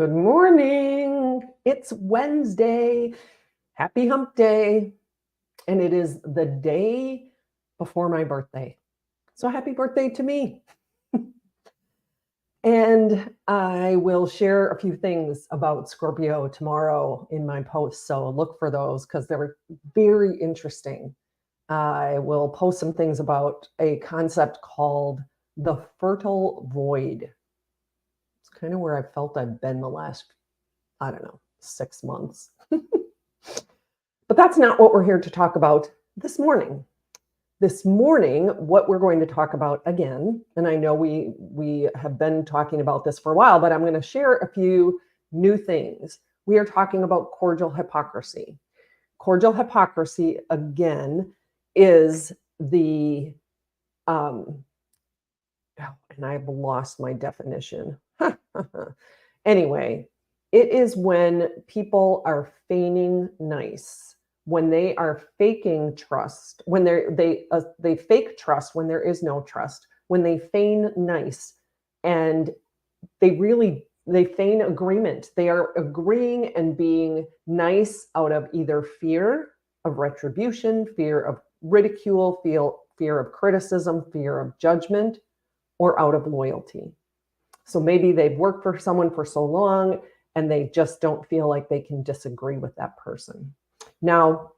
Good morning. It's Wednesday. Happy hump day. And it is the day before my birthday. So happy birthday to me. And I will share a few things about Scorpio tomorrow in my post. So look for those because they're very interesting. I will post some things about a concept called the fertile void. It's kind of where I felt I've been the last, 6 months. But that's not what we're here to talk about this morning. This morning, what we're going to talk about again, and I know we have been talking about this for a while, but I'm going to share a few new things. We are talking about cordial hypocrisy. Cordial hypocrisy, again, is the, and I've lost my definition. Anyway, it is when people are feigning nice, when they are faking trust, when they fake trust when there is no trust, when they feign nice, and they feign agreement. They are agreeing and being nice out of either fear of retribution, fear of ridicule, fear of criticism, fear of judgment, or out of loyalty. So maybe they've worked for someone for so long and they just don't feel like they can disagree with that person. Now,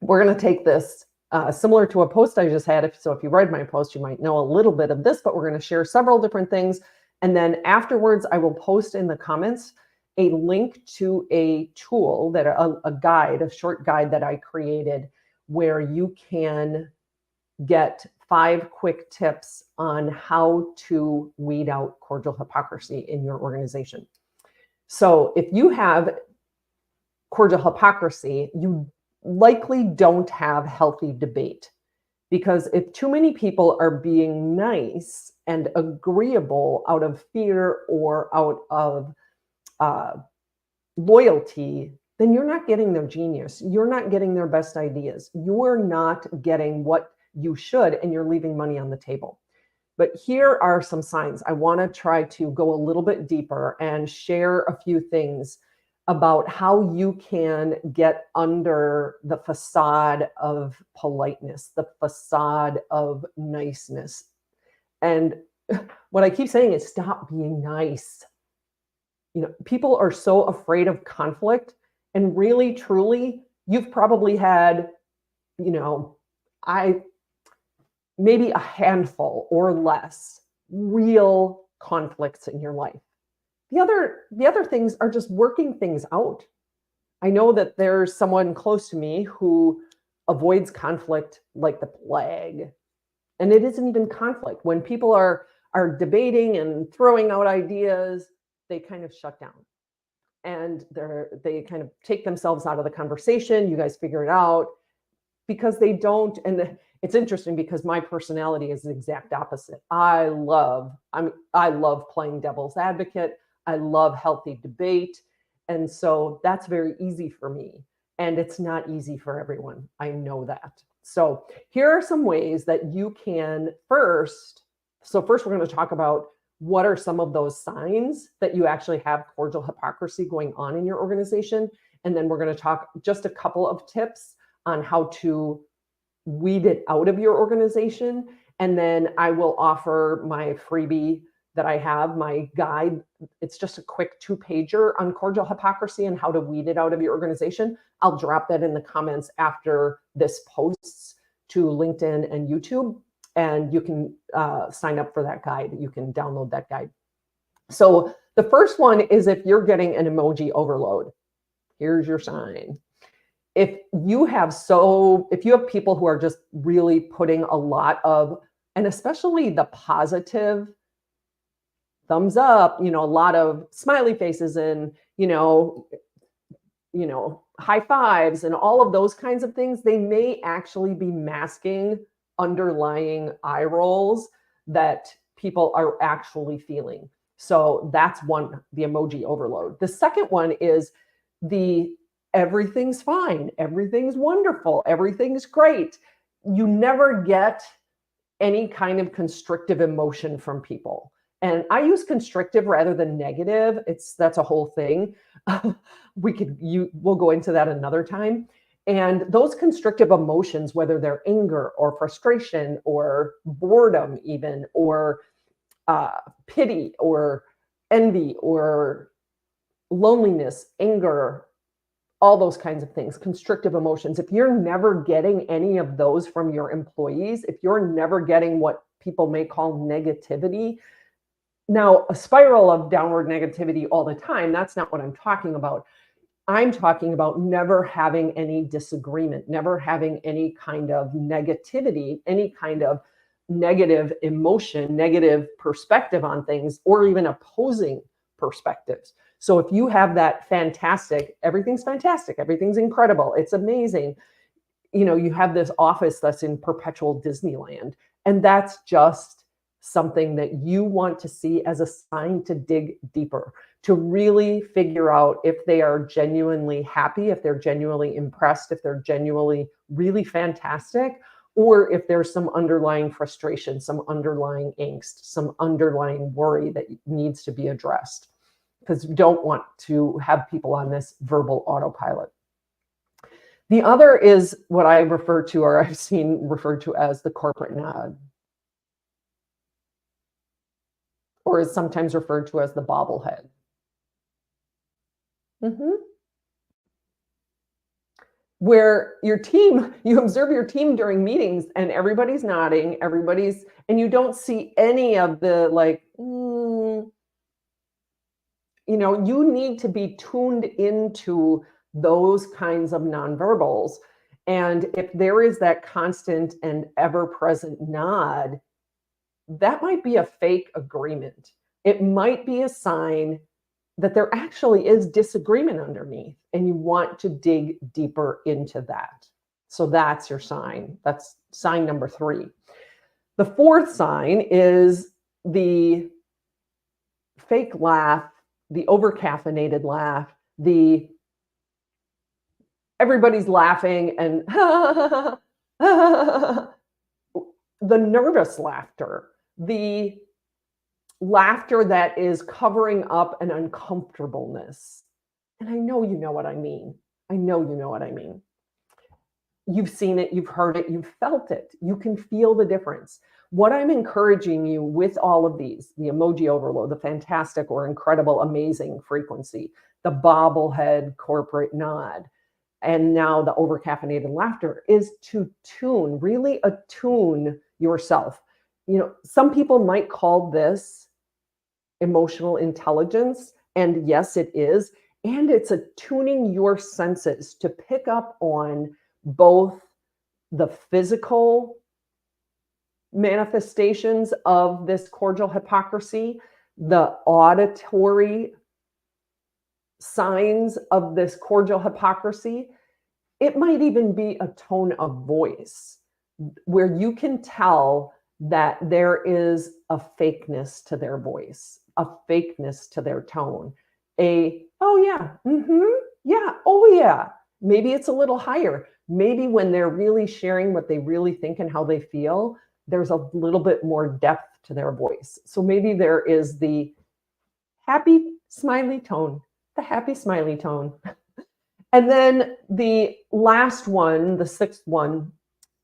we're going to take this similar to a post I just had. So if you read my post, you might know a little bit of this, but we're going to share several different things. And then afterwards, I will post in the comments a link to a tool, that a short guide that I created where you can get 5 quick tips on how to weed out cordial hypocrisy in your organization. So if you have cordial hypocrisy, you likely don't have healthy debate, because if too many people are being nice and agreeable out of fear or out of loyalty, then you're not getting their genius. You're not getting their best ideas. You're not getting what you should, and you're leaving money on the table. But here are some signs. I want to try to go a little bit deeper and share a few things about how you can get under the facade of politeness, the facade of niceness. And what I keep saying is stop being nice. People are so afraid of conflict, and really, truly, you've probably had, maybe a handful or less real conflicts in your life. The other things are just working things out. I know that there's someone close to me who avoids conflict like the plague. And it isn't even conflict. When people are debating and throwing out ideas, they kind of shut down. And they kind of take themselves out of the conversation. You guys figure it out, because they don't. And it's interesting because my personality is the exact opposite. I love playing devil's advocate. I love healthy debate. And so that's very easy for me. And it's not easy for everyone. I know that. So here are some ways that you can first we're going to talk about what are some of those signs that you actually have cordial hypocrisy going on in your organization. And then we're going to talk just a couple of tips on how to weed it out of your organization. And then I will offer my freebie that I have, my guide. It's just a quick 2-pager on cordial hypocrisy and how to weed it out of your organization. I'll drop that in the comments after this posts to LinkedIn and YouTube, and you can sign up for that guide. You can download that guide. So the first one is if you're getting an emoji overload. Here's your sign. If you have people who are just really putting a lot of, and especially the positive thumbs up, a lot of smiley faces and, high fives and all of those kinds of things, they may actually be masking underlying eye rolls that people are actually feeling. So that's one, the emoji overload. The second one is the everything's fine, everything's wonderful, everything's great. You never get any kind of constrictive emotion from people. And I use constrictive rather than negative. That's a whole thing. We'll go into that another time. And those constrictive emotions, whether they're anger or frustration or boredom even, or pity or envy or loneliness, anger, all those kinds of things, constrictive emotions. If you're never getting any of those from your employees, if you're never getting what people may call negativity, now a spiral of downward negativity all the time, that's not what I'm talking about. I'm talking about never having any disagreement, never having any kind of negativity, any kind of negative emotion, negative perspective on things, or even opposing perspectives. So if you have that fantastic, everything's incredible, it's amazing, you have this office that's in perpetual Disneyland, and that's just something that you want to see as a sign to dig deeper, to really figure out if they are genuinely happy, if they're genuinely impressed, if they're genuinely really fantastic, or if there's some underlying frustration, some underlying angst, some underlying worry that needs to be addressed. Because we don't want to have people on this verbal autopilot. The other is what I refer to, or I've seen referred to as the corporate nod, or is sometimes referred to as the bobblehead. Where your team, you observe your team during meetings and everybody's nodding, and you don't see any of the you need to be tuned into those kinds of nonverbals. And if there is that constant and ever-present nod, that might be a fake agreement. It might be a sign that there actually is disagreement underneath, and you want to dig deeper into that. So that's your sign. That's sign number 3. The fourth sign is the fake laugh, the over-caffeinated laugh, everybody's laughing and the nervous laughter, the laughter that is covering up an uncomfortableness. And I know you know what I mean. You've seen it, you've heard it, you've felt it. You can feel the difference. What I'm encouraging you with all of these, the emoji overload, the fantastic or incredible, amazing frequency, the bobblehead corporate nod, and now the over-caffeinated laughter, is to really attune yourself. Some people might call this emotional intelligence, and yes, it is. And it's attuning your senses to pick up on both the physical manifestations of this cordial hypocrisy, the auditory signs of this cordial hypocrisy. It might even be a tone of voice where you can tell that there is a fakeness to their voice, a fakeness to their tone, oh yeah, yeah, oh yeah. Maybe it's a little higher. Maybe when they're really sharing what they really think and how they feel, there's a little bit more depth to their voice. So maybe there is the happy, smiley tone, And then the last one, the sixth one,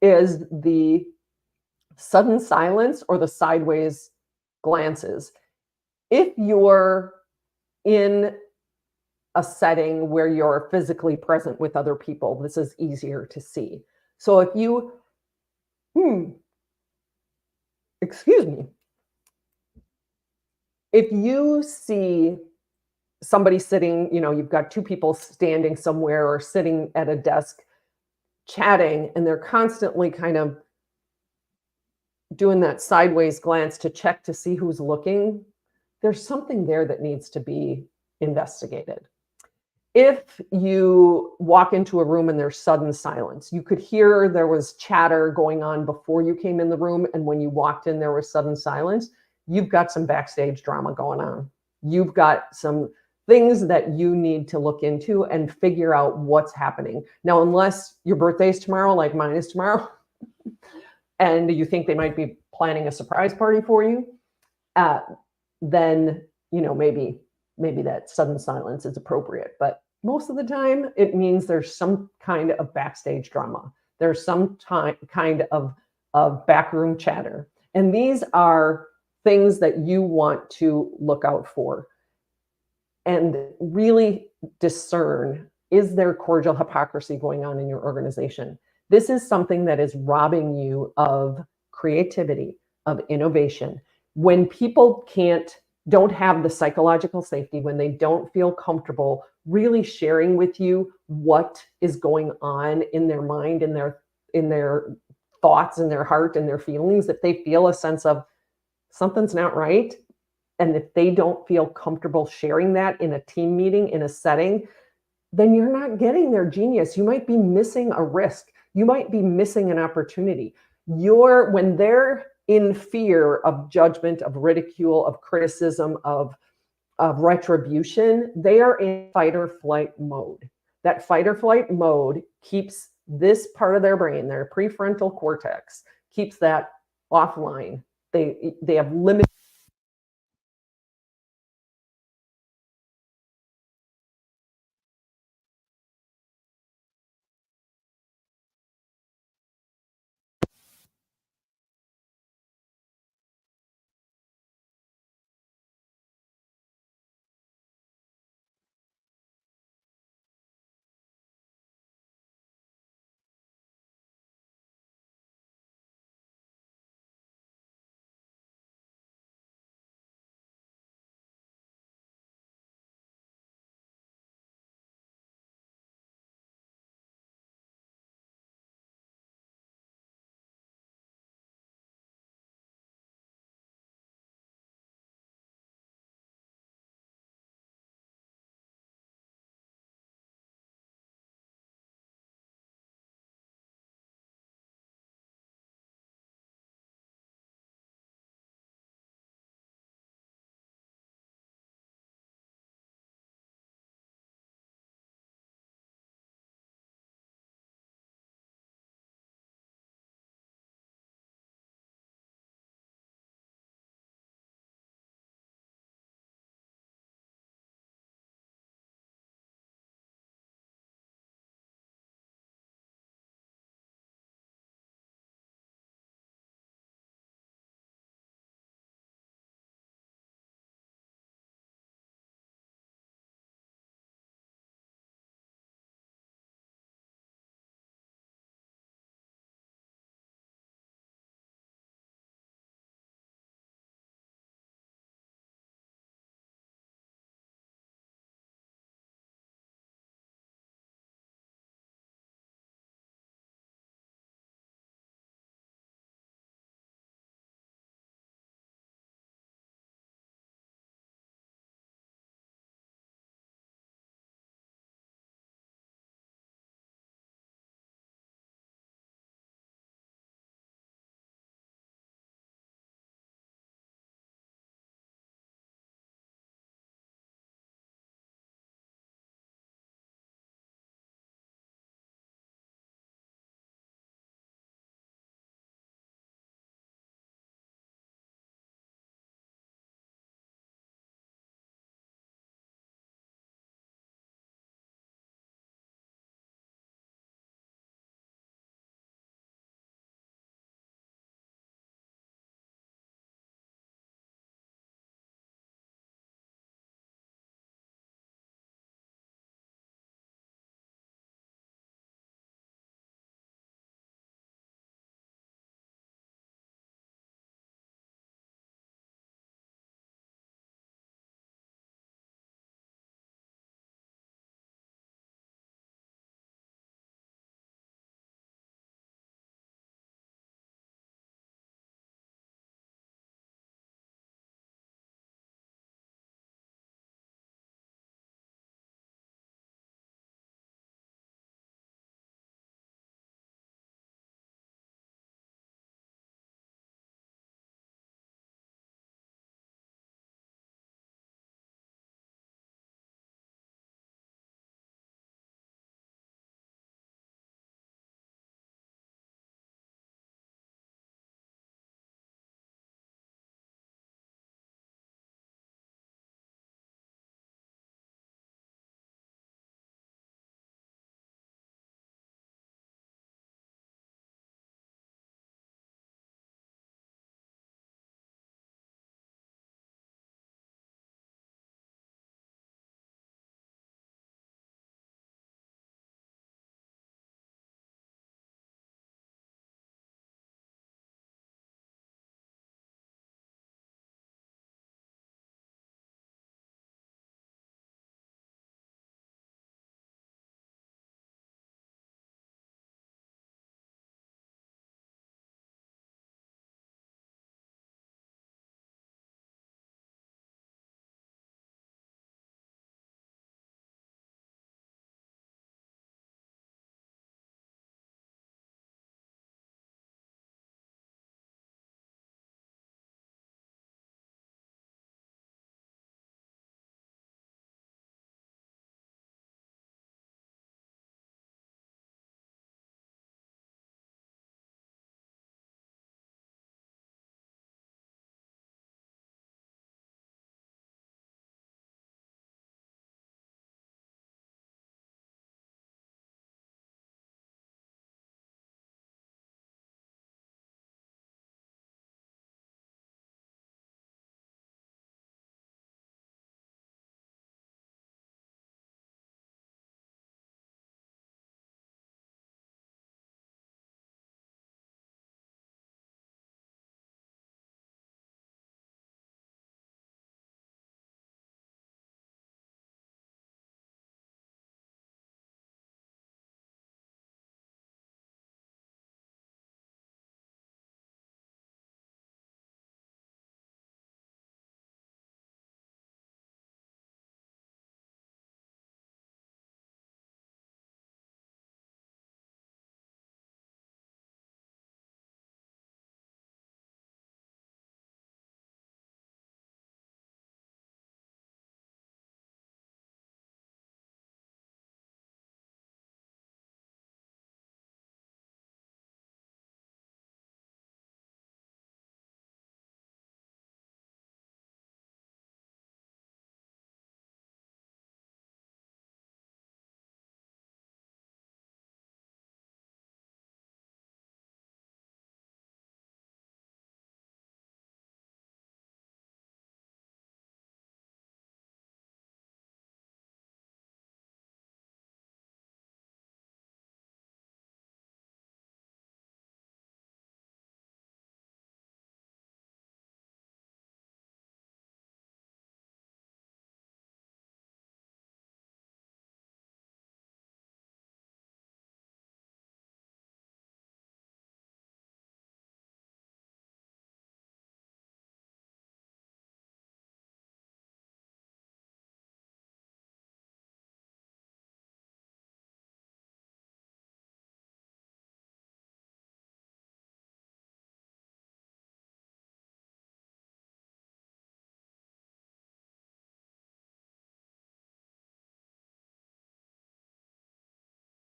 is the sudden silence or the sideways glances. If you're in a setting where you're physically present with other people, this is easier to see. So if you, excuse me, if you see somebody sitting, you've got two people standing somewhere or sitting at a desk chatting, and they're constantly kind of doing that sideways glance to check to see who's looking, there's something there that needs to be investigated. If you walk into a room and there's sudden silence, you could hear there was chatter going on before you came in the room, and when you walked in, there was sudden silence, you've got some backstage drama going on. You've got some things that you need to look into and figure out what's happening. Now, unless your birthday is tomorrow, like mine is tomorrow, and you think they might be planning a surprise party for you, then, maybe that sudden silence is appropriate. But most of the time, it means there's some kind of backstage drama. There's some kind of backroom chatter. And these are things that you want to look out for and really discern, is there cordial hypocrisy going on in your organization? This is something that is robbing you of creativity, of innovation. When people don't have the psychological safety, when they don't feel comfortable really sharing with you what is going on in their mind, in their thoughts, in their heart, and their feelings, if they feel a sense of something's not right, and if they don't feel comfortable sharing that in a team meeting, in a setting, then you're not getting their genius. You might be missing a risk. You might be missing an opportunity. When they're in fear of judgment, of ridicule, of criticism, of retribution, they are in fight or flight mode. That fight or flight mode keeps this part of their brain, their prefrontal cortex, keeps that offline. They have limited